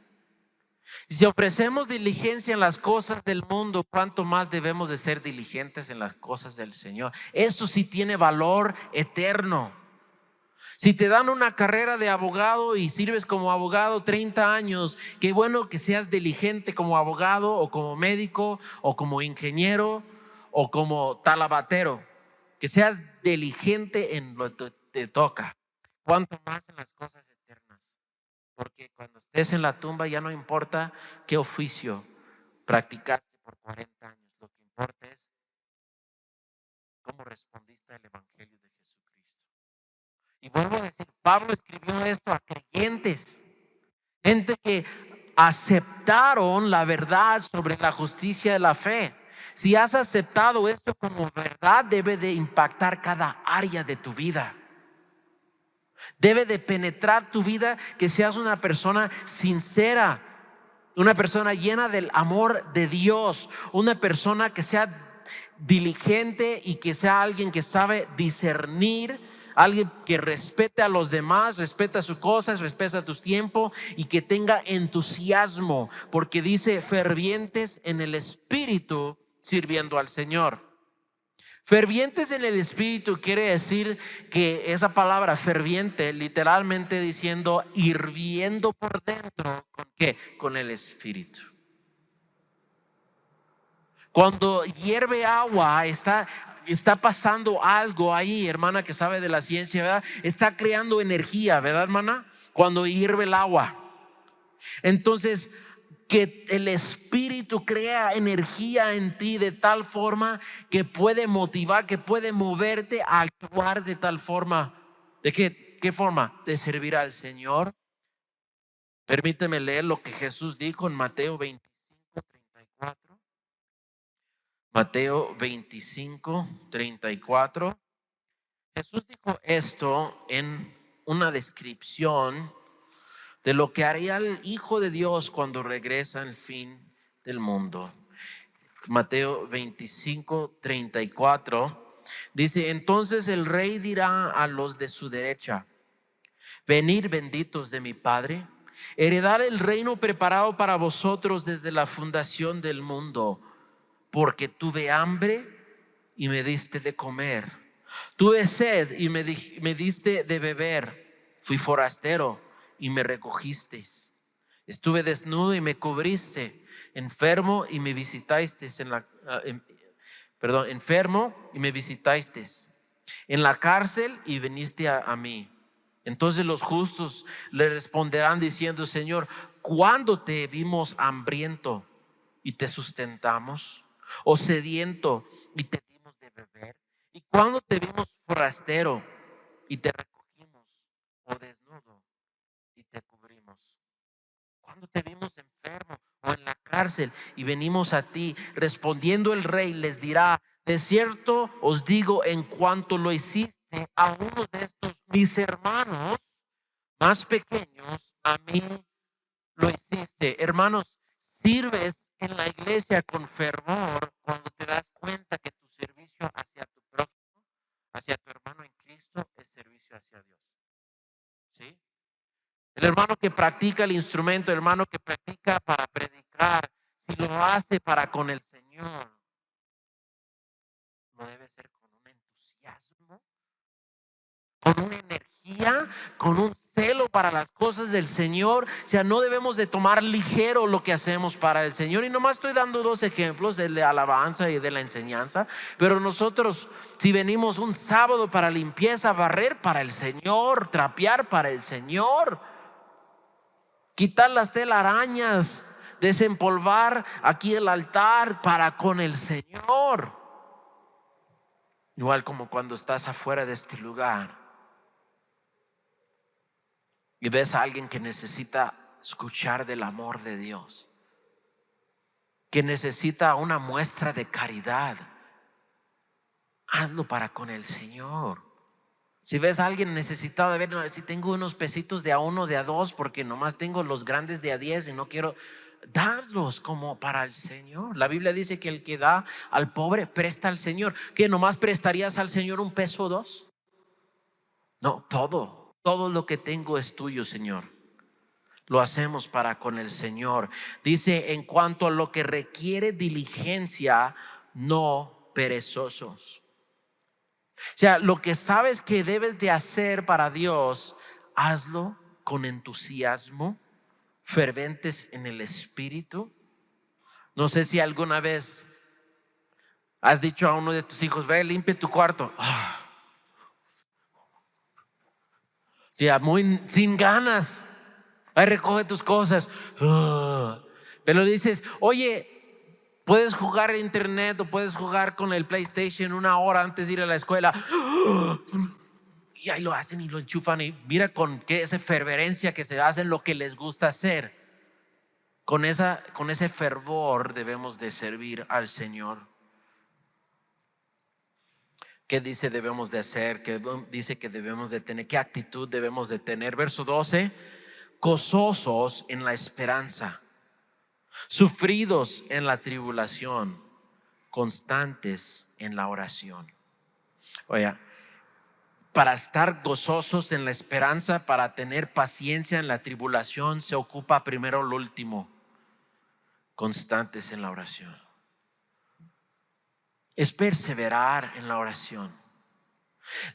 Y si ofrecemos diligencia en las cosas del mundo, ¿cuánto más debemos de ser diligentes en las cosas del Señor? Eso sí tiene valor eterno. Si te dan una carrera de abogado y sirves como abogado 30 años, qué bueno que seas diligente como abogado o como médico o como ingeniero o como talabatero, que seas diligente en lo que te toca. Cuanto más en las cosas eternas, porque cuando estés en la tumba ya no importa qué oficio practicaste por 40 años, lo que importa es cómo respondiste al Evangelio de Jesucristo. Y vuelvo a decir, Pablo escribió esto a creyentes, gente que aceptaron la verdad sobre la justicia de la fe. Si has aceptado esto como verdad, debe de impactar cada área de tu vida. Debe de penetrar tu vida, que seas una persona sincera, una persona llena del amor de Dios, una persona que sea diligente y que sea alguien que sabe discernir, alguien que respete a los demás, respeta sus cosas, respeta tus tiempos y que tenga entusiasmo, porque dice fervientes en el espíritu sirviendo al Señor. Fervientes en el espíritu quiere decir que esa palabra ferviente, literalmente diciendo hirviendo por dentro, ¿con qué? Con el espíritu. Cuando hierve agua, está pasando algo ahí, hermana que sabe de la ciencia, ¿verdad? Está creando energía, ¿verdad, hermana? Cuando hierve el agua. Entonces, que el espíritu crea energía en ti de tal forma que puede motivar, que puede moverte a actuar de tal forma. ¿De qué forma? De servir al Señor. Permíteme leer lo que Jesús dijo en Mateo 25:34. Mateo 25:34. Jesús dijo esto en una descripción de lo que haría el Hijo de Dios cuando regresa al fin del mundo. Mateo 25:34 dice: entonces el rey dirá a los de su derecha: venid benditos de mi Padre, heredad el reino preparado para vosotros desde la fundación del mundo, porque tuve hambre y me diste de comer, tuve sed y me diste de beber, fui forastero y me recogisteis, estuve desnudo y me cubriste, enfermo y me visitasteis enfermo y me visitasteis, en la cárcel y viniste a mí. Entonces los justos le responderán diciendo: Señor, ¿cuándo te vimos hambriento y te sustentamos? ¿O sediento y te dimos de beber? ¿Y cuándo te vimos forastero y te recogimos? ¿O desnudo y te cubrimos? ¿Cuándo te vimos enfermo o en la cárcel y venimos a ti? Respondiendo el rey les dirá: de cierto os digo, en cuanto lo hiciste a uno de estos mis hermanos más pequeños, a mí lo hiciste. Hermanos, sirves en la iglesia con fervor cuando te das cuenta que tu servicio hacia tu prójimo, hacia tu hermano en Cristo, es servicio hacia Dios. ¿Sí? El hermano que practica el instrumento, el hermano que practica para predicar, si lo hace para con el Señor, lo debe hacer con un entusiasmo, con una energía, con un celo para las cosas del Señor. O sea, no debemos de tomar ligero lo que hacemos para el Señor. Y nomás estoy dando dos ejemplos, el de alabanza y de la enseñanza. Pero nosotros, si venimos un sábado para limpieza, barrer para el Señor, trapear para el Señor, quitar las telarañas, desempolvar aquí el altar para con el Señor. Igual como cuando estás afuera de este lugar y ves a alguien que necesita escuchar del amor de Dios, que necesita una muestra de caridad, hazlo para con el Señor. Si ves a alguien necesitado, de ver, no, si tengo unos pesitos de a uno, de a dos, porque nomás tengo los grandes de a 10 y no quiero darlos como para el Señor. La Biblia dice que el que da al pobre presta al Señor. ¿Qué, nomás prestarías al Señor un peso o dos? No, todo lo que tengo es tuyo, Señor. Lo hacemos para con el Señor. Dice: en cuanto a lo que requiere diligencia, no perezosos. O sea, lo que sabes que debes de hacer para Dios, hazlo con entusiasmo, ferventes en el espíritu. No sé si alguna vez has dicho a uno de tus hijos: ve, limpia tu cuarto. Ya muy sin ganas. Ahí recoge tus cosas. Pero dices: oye, puedes jugar en internet o puedes jugar con el PlayStation una hora antes de ir a la escuela. Y ahí lo hacen y lo enchufan, y mira con qué esa fervencia que se hacen lo que les gusta hacer. Con ese fervor debemos de servir al Señor. ¿Qué dice debemos de hacer? ¿Qué dice que debemos de tener? ¿Qué actitud debemos de tener? Verso 12: gozosos en la esperanza, sufridos en la tribulación, constantes en la oración. Oye, para estar gozosos en la esperanza, para tener paciencia en la tribulación, se ocupa primero lo último: constantes en la oración. Es perseverar en la oración.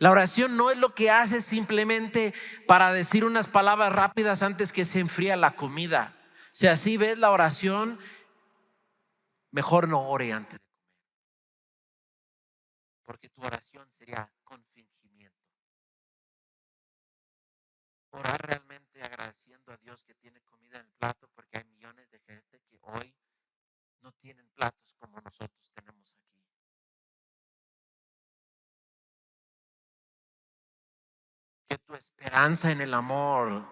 La oración no es lo que haces simplemente para decir unas palabras rápidas antes que se enfría la comida. Si así ves la oración, mejor no ore antes de comer, porque tu oración sería con fingimiento. Orar realmente agradeciendo a Dios que tiene comida en el plato, porque hay millones de gente que hoy no tienen platos como nosotros tenemos aquí. Que tu esperanza en el amor,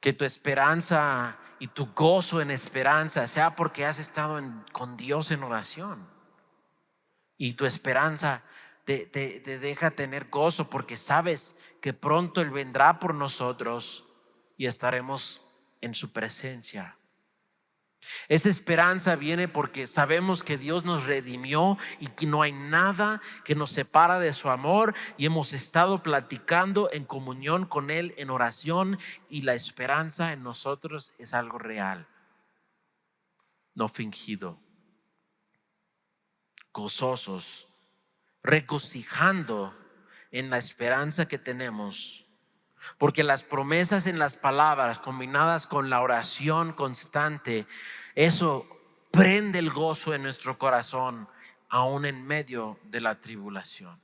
que tu esperanza y tu gozo en esperanza sea porque has estado con Dios en oración. Y tu esperanza te deja tener gozo porque sabes que pronto Él vendrá por nosotros y estaremos en su presencia. Esa esperanza viene porque sabemos que Dios nos redimió y que no hay nada que nos separa de su amor, y hemos estado platicando en comunión con Él en oración, y la esperanza en nosotros es algo real, no fingido. Gozosos, regocijando en la esperanza que tenemos, porque las promesas en las palabras combinadas con la oración constante, eso prende el gozo en nuestro corazón aún en medio de la tribulación.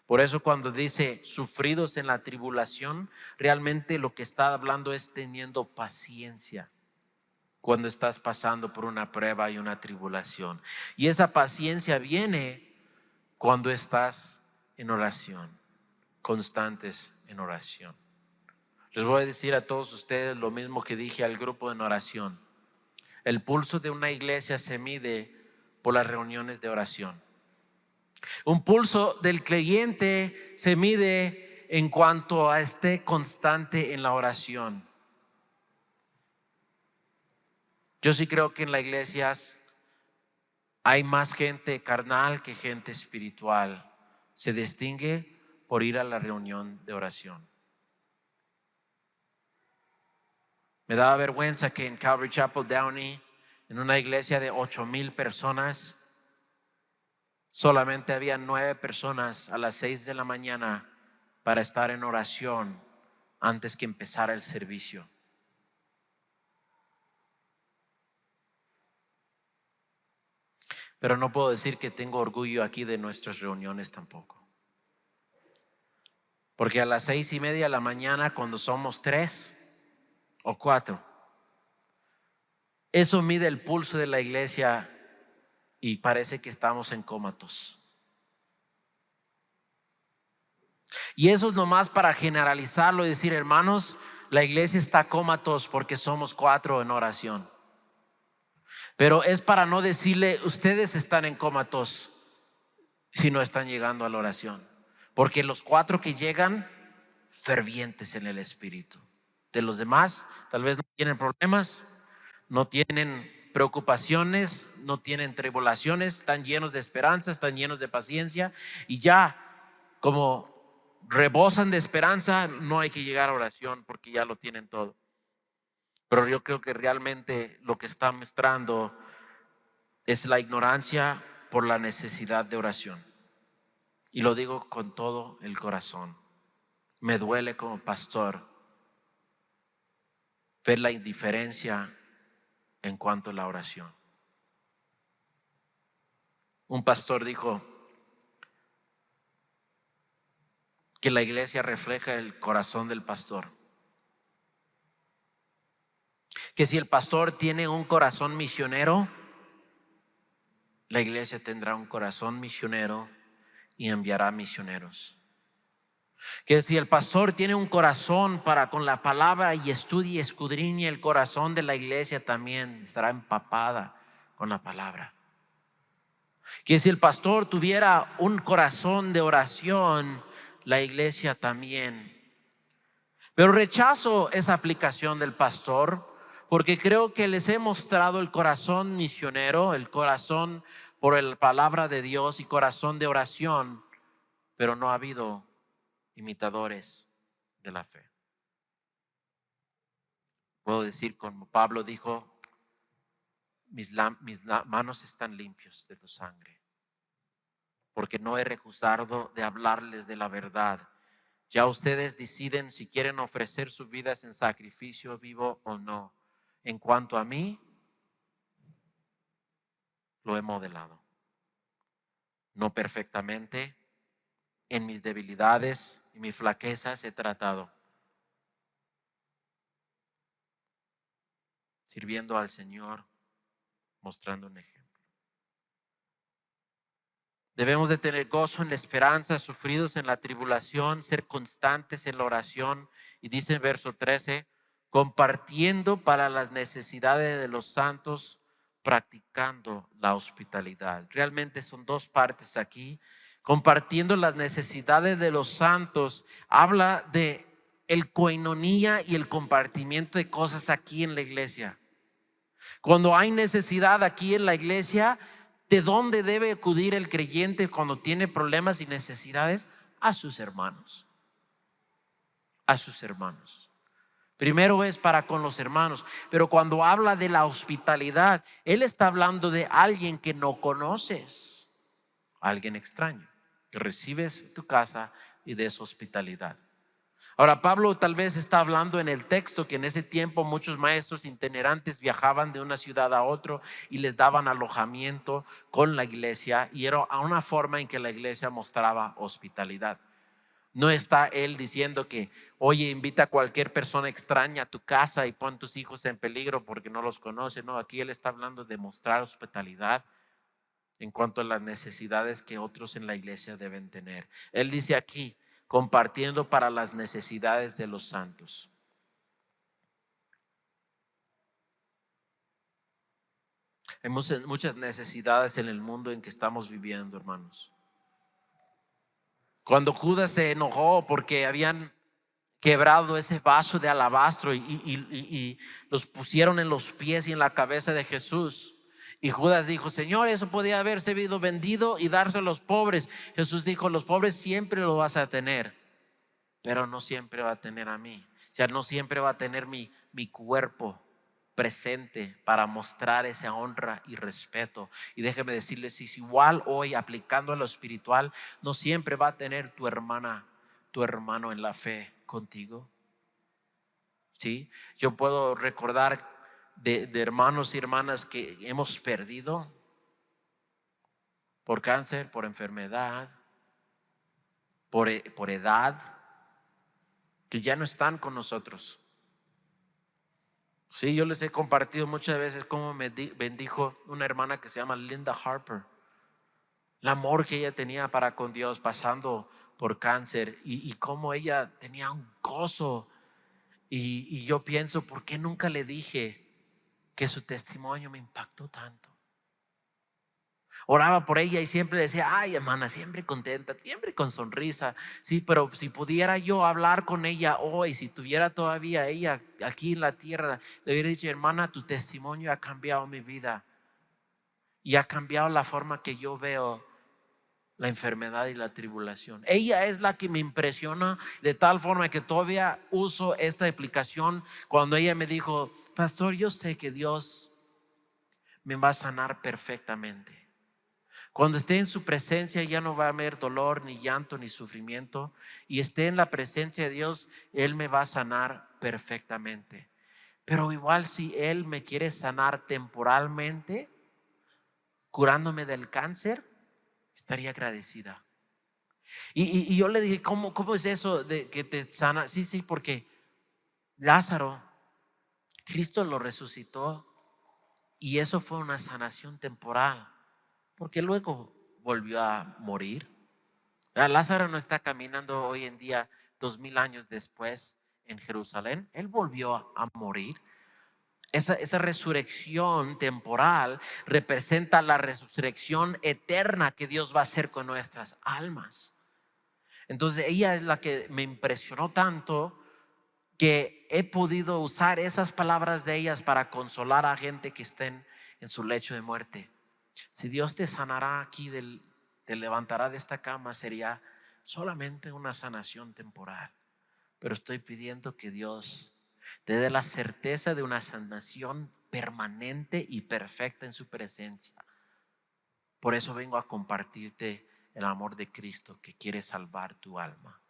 Por eso cuando dice sufridos en la tribulación, realmente lo que está hablando es teniendo paciencia cuando estás pasando por una prueba y una tribulación. Y esa paciencia viene cuando estás en oración, constantes en oración. Les voy a decir a todos ustedes lo mismo que dije al grupo en oración. El pulso de una iglesia se mide por las reuniones de oración. Un pulso del creyente se mide en cuanto a esté constante en la oración. Yo sí creo que en las iglesias hay más gente carnal que gente espiritual. Se distingue por ir a la reunión de oración. Me daba vergüenza que en Calvary Chapel Downey, en una iglesia de 8,000 personas, solamente había 9 personas a las 6 de la mañana para estar en oración antes que empezara el servicio. Pero no puedo decir que tengo orgullo aquí de nuestras reuniones tampoco. Porque a las 6:30 de la mañana, cuando somos 3 o 4, eso mide el pulso de la iglesia y parece que estamos en cómatos. Y eso es nomás para generalizarlo y decir, hermanos, la iglesia está cómatos porque somos 4 en oración. Pero es para no decirle, ustedes están en cómatos si no están llegando a la oración. Porque los 4 que llegan, fervientes en el espíritu. De los demás, tal vez no tienen problemas, no tienen preocupaciones, no tienen tribulaciones, están llenos de esperanza, están llenos de paciencia y ya como rebosan de esperanza, no hay que llegar a oración porque ya lo tienen todo. Pero yo creo que realmente lo que está mostrando es la ignorancia por la necesidad de oración. Y lo digo con todo el corazón. Me duele como pastor ver la indiferencia en cuanto a la oración. Un pastor dijo que la iglesia refleja el corazón del pastor. Que si el pastor tiene un corazón misionero, la iglesia tendrá un corazón misionero y enviará misioneros. Que si el pastor tiene un corazón para con la palabra y estudia y escudriña el corazón de la iglesia, también estará empapada con la palabra. Que si el pastor tuviera un corazón de oración, la iglesia también. Pero rechazo esa aplicación del pastor porque creo que les he mostrado el corazón misionero, el corazón por la palabra de Dios y corazón de oración, pero no ha habido imitadores de la fe. Puedo decir como Pablo dijo, mis manos están limpios de tu sangre, porque no he recusado de hablarles de la verdad. Ya ustedes deciden si quieren ofrecer sus vidas en sacrificio vivo o no. En cuanto a mí, lo he modelado. No perfectamente, en mis debilidades y mis flaquezas he tratado. Sirviendo al Señor, mostrando un ejemplo. Debemos de tener gozo en la esperanza, sufridos en la tribulación, ser constantes en la oración. Y dice en verso 13, compartiendo para las necesidades de los santos, practicando la hospitalidad. Realmente son 2 partes aquí. Compartiendo las necesidades de los santos, habla de el coinonía y el compartimiento de cosas aquí en la iglesia. Cuando hay necesidad aquí en la iglesia, ¿de dónde debe acudir el creyente cuando tiene problemas y necesidades? A sus hermanos. A sus hermanos. Primero es para con los hermanos, pero cuando habla de la hospitalidad, él está hablando de alguien que no conoces, alguien extraño, que recibes en tu casa y des hospitalidad. Ahora, Pablo tal vez está hablando en el texto que en ese tiempo muchos maestros itinerantes viajaban de una ciudad a otra y les daban alojamiento con la iglesia, y era una forma en que la iglesia mostraba hospitalidad. No está él diciendo que, oye, invita a cualquier persona extraña a tu casa y pon tus hijos en peligro porque no los conoce. No, aquí él está hablando de mostrar hospitalidad en cuanto a las necesidades que otros en la iglesia deben tener. Él dice aquí, compartiendo para las necesidades de los santos. Hay muchas necesidades en el mundo en que estamos viviendo, hermanos. Cuando Judas se enojó porque habían quebrado ese vaso de alabastro y los pusieron en los pies y en la cabeza de Jesús, y Judas dijo, Señor, eso podía haber sido vendido y darse a los pobres. Jesús dijo, los pobres siempre lo vas a tener, pero no siempre va a tener a mí. O sea, no siempre va a tener mi cuerpo presente para mostrar esa honra y respeto. Y déjeme decirles, si es igual hoy aplicando a lo espiritual, no siempre va a tener tu hermana, tu hermano en la fe contigo. ¿Sí? Yo puedo recordar de hermanos y hermanas que hemos perdido por cáncer, por enfermedad, por edad, que ya no están con nosotros. Sí, yo les he compartido muchas veces cómo me bendijo una hermana que se llama Linda Harper. El amor que ella tenía para con Dios pasando por cáncer y cómo ella tenía un gozo. Y yo pienso, ¿por qué nunca le dije que su testimonio me impactó tanto? Oraba por ella y siempre decía, ay, hermana, siempre contenta, siempre con sonrisa. Sí, pero si pudiera yo hablar con ella hoy, si tuviera todavía ella aquí en la tierra, le hubiera dicho, hermana, tu testimonio ha cambiado mi vida y ha cambiado la forma que yo veo la enfermedad y la tribulación. Ella es la que me impresiona de tal forma que todavía uso esta aplicación cuando ella me dijo, pastor, yo sé que Dios me va a sanar perfectamente. Cuando esté en su presencia ya no va a haber dolor, ni llanto, ni sufrimiento. Y esté en la presencia de Dios, Él me va a sanar perfectamente. Pero igual si Él me quiere sanar temporalmente, curándome del cáncer, estaría agradecida. Y yo le dije, ¿cómo es eso de que te sana? Sí, porque Lázaro, Cristo lo resucitó y eso fue una sanación temporal, porque luego volvió a morir. Lázaro no está caminando hoy en día 2000 años después en Jerusalén. Él volvió a morir. Esa resurrección temporal representa la resurrección eterna que Dios va a hacer con nuestras almas. Entonces ella es la que me impresionó tanto que he podido usar esas palabras de ellas para consolar a gente que estén en su lecho de muerte. Si Dios te sanará aquí, te levantará de esta cama, sería solamente una sanación temporal. Pero estoy pidiendo que Dios te dé la certeza de una sanación permanente y perfecta en su presencia. Por eso vengo a compartirte el amor de Cristo que quiere salvar tu alma.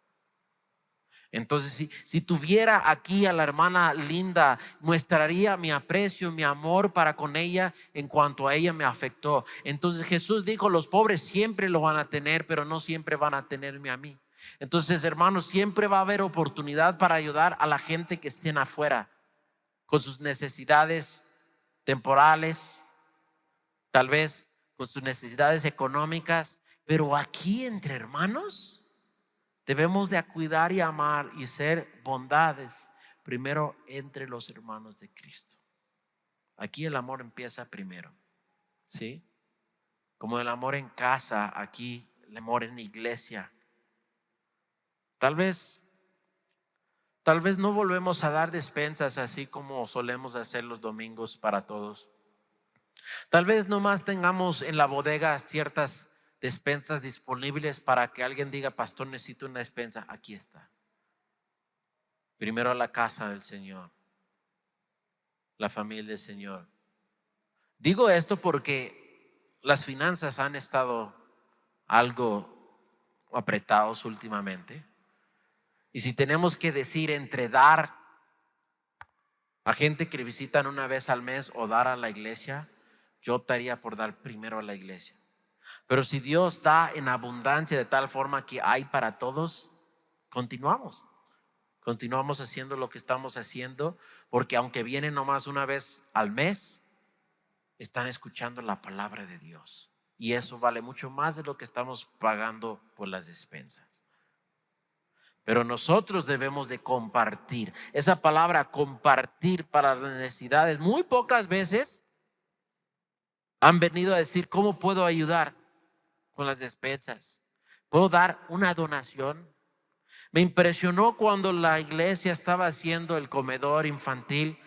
Entonces, si tuviera aquí a la hermana Linda, mostraría mi aprecio, mi amor para con ella en cuanto a ella me afectó. Entonces Jesús dijo, los pobres siempre lo van a tener, pero no siempre van a tenerme a mí. Entonces, hermanos, siempre va a haber oportunidad para ayudar a la gente que estén afuera con sus necesidades temporales, tal vez con sus necesidades económicas, pero aquí entre hermanos debemos de cuidar y amar y ser bondades primero entre los hermanos de Cristo. Aquí el amor empieza primero, ¿sí? Como el amor en casa, aquí el amor en iglesia. Tal vez no volvemos a dar despensas así como solemos hacer los domingos para todos. Tal vez nomás tengamos en la bodega ciertas despensas disponibles para que alguien diga, pastor, necesito una despensa. Aquí está. Primero a la casa del Señor, la familia del Señor. Digo esto porque las finanzas han estado algo apretados últimamente. Y si tenemos que decir entre dar a gente que visitan una vez al mes o dar a la iglesia, yo optaría por dar primero a la iglesia. Pero si Dios da en abundancia de tal forma que hay para todos, continuamos. Continuamos haciendo lo que estamos haciendo, porque aunque vienen nomás una vez al mes, están escuchando la palabra de Dios. Y eso vale mucho más de lo que estamos pagando por las despensas. Pero nosotros debemos de compartir. Esa palabra compartir para las necesidades, muy pocas veces han venido a decir, ¿cómo puedo ayudar con las despensas? ¿Puedo dar una donación? Me impresionó cuando la iglesia estaba haciendo el comedor infantil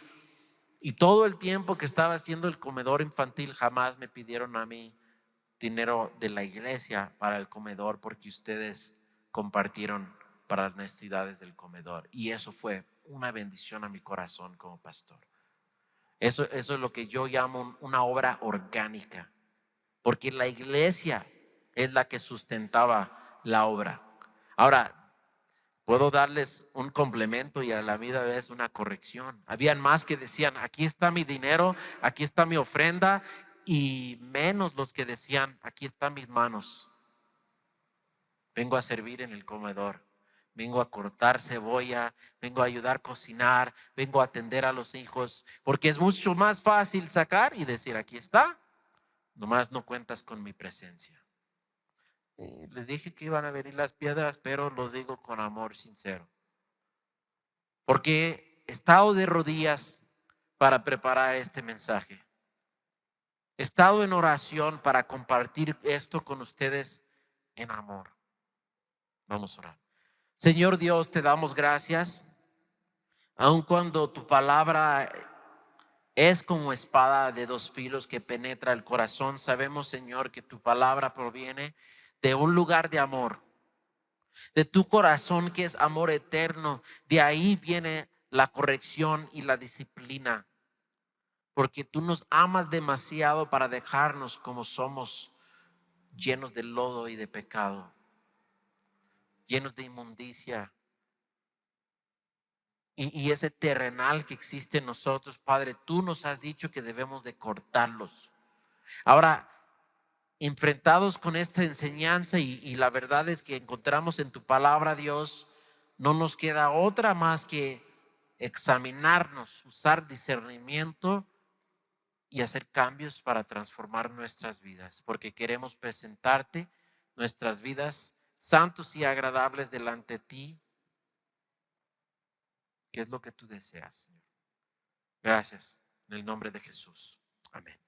y todo el tiempo que estaba haciendo el comedor infantil jamás me pidieron a mí dinero de la iglesia para el comedor porque ustedes compartieron para las necesidades del comedor. Y eso fue una bendición a mi corazón como pastor. Eso es lo que yo llamo una obra orgánica, porque la iglesia es la que sustentaba la obra. Ahora, puedo darles un complemento y a la misma vez una corrección. Habían más que decían, aquí está mi dinero, aquí está mi ofrenda, y menos los que decían, aquí están mis manos. Vengo a servir en el comedor, vengo a cortar cebolla, vengo a ayudar a cocinar, vengo a atender a los hijos, porque es mucho más fácil sacar y decir, aquí está, nomás no cuentas con mi presencia. Y les dije que iban a venir las piedras, pero lo digo con amor sincero. Porque he estado de rodillas para preparar este mensaje. He estado en oración para compartir esto con ustedes en amor. Vamos a orar. Señor Dios, te damos gracias. Aun cuando tu palabra es como espada de dos filos que penetra el corazón, sabemos, Señor, que tu palabra proviene de un lugar de amor, de tu corazón que es amor eterno. De ahí viene la corrección y la disciplina, porque tú nos amas demasiado para dejarnos como somos, llenos de lodo y de pecado, llenos de inmundicia. Y ese terrenal que existe en nosotros, Padre, tú nos has dicho que debemos de cortarlos. Ahora, enfrentados con esta enseñanza y la verdad es que encontramos en tu palabra, Dios, no nos queda otra más que examinarnos, usar discernimiento y hacer cambios para transformar nuestras vidas, porque queremos presentarte nuestras vidas santos y agradables delante de ti, que es lo que tú deseas, Señor. Gracias, en el nombre de Jesús. Amén.